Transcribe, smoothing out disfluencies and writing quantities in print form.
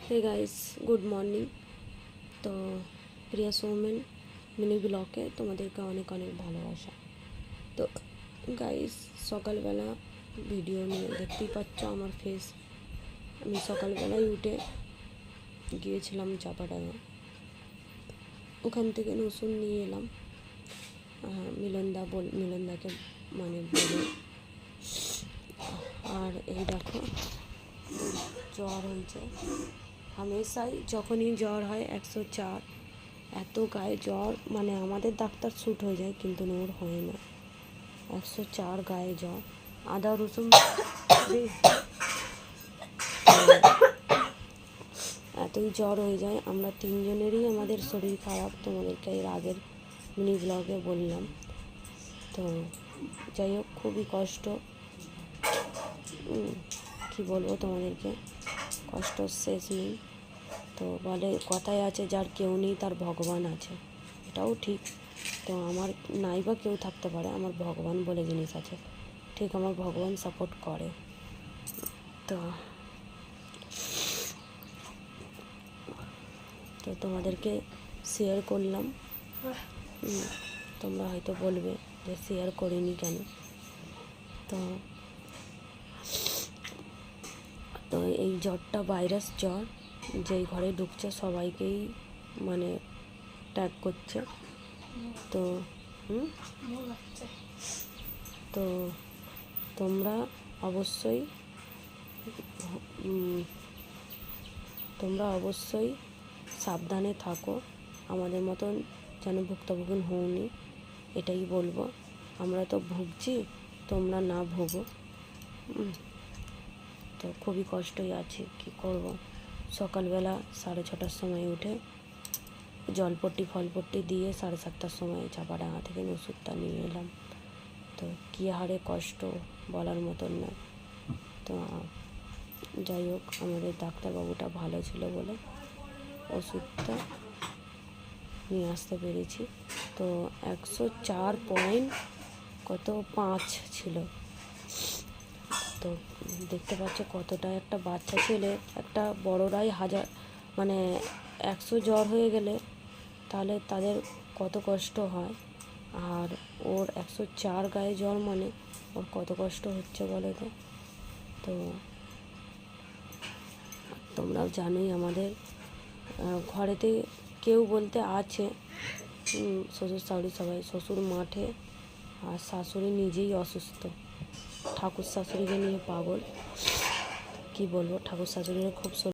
Hey guys, good morning. तो प्रिया Soumen mini ब्लगे তোমাদেরকে অনেক অনেক ভালোবাসা। তো গাইস, সকালবেলা ভিডিও নিয়ে দেখতেই পাচ্ছ আমার ফেস। আমি সকালবেলায় উঠে গিয়েছিলাম চাপাডাঙ্গা, ওখান থেকে রসুন নিয়ে এলাম। মিলনদাকে মানে বলে। আর এই দেখো জ্বর হয়েছে। হামেশাই যখনই জ্বর হয় 104, এত গায়ে জ্বর, মানে আমাদের ডাক্তার শ্যুট হয়ে যায় কিন্তু ওর হয় না। 104 গায়ে জ্বর, আদা রসুন এতই জ্বর হয়ে যায়। আমরা তিনজনেরই আমাদের শরীর খারাপ, তোমাদেরকে এর আগের মিনি ব্লগে বললাম। তো যাই হোক, খুবই কষ্ট, কি বলবো তোমাদেরকে, কষ্ট শেষ নেই। তো বলে কথায় আছে, যার কেউ নেই তার ভগবান আছে, এটাও ঠিক। তো আমার নাই বা কেউ থাকতে পারে, আমার ভগবান বলে জিনিস আছে, ঠিক, আমার ভগবান সাপোর্ট করে। তো তো তোমাদেরকে শেয়ার করলাম। তোমরা হয়তো বলবে যে শেয়ার করিনি কেন। তো তো এই জ্বরটা ভাইরাস জ্বর, যেই ঘরে ঢুকছে সবাইকেই মানে ট্যাগ করছে। তো তো তোমরা অবশ্যই সাবধানে থাকো, আমাদের মতন যেন ভুক্তভোগী হওনি, এটাই বলবো। আমরা তো ভুগছি, তোমরা না ভোগো। তো খুবই কষ্টই আছি, কি করব। সকালবেলা 6:30টার সময় উঠে জলপট্টি ফলপট্টি দিয়ে 7:30টার সময় চাপাডাঙ্গা থেকে ওষুধটা নিয়ে এলাম। তো কী হারে কষ্ট বলার মতন না। তো যাই হোক, আমাদের ডাক্তারবাবুটা ভালো ছিল বলে ওষুধটা নিয়ে আসতে পেরেছি। তো 104.5 ছিল। তো দেখতে পাচ্ছ কতটা একটা বাচ্চা ছেলে, একটা বড়রাই মানে 100 জ্বর হয়ে গেলে তাহলে তাদের কত কষ্ট হয়। আর ওর 104 গায়ে জ্বর, মানে ওর কত কষ্ট হচ্ছে বলো তো। তো তোমরাও জানোই, আমাদের ঘরেতে কেউ বলতে আছে, শ্বশুর শাশুড়ি সবাই। শ্বশুর মাঠে আর শাশুড়ি নিজেই অসুস্থ, ঠাকুর শাশুড়িকে নিয়ে পাগল। কি বলবো, ঠাকুর শাশুড়িরও খুব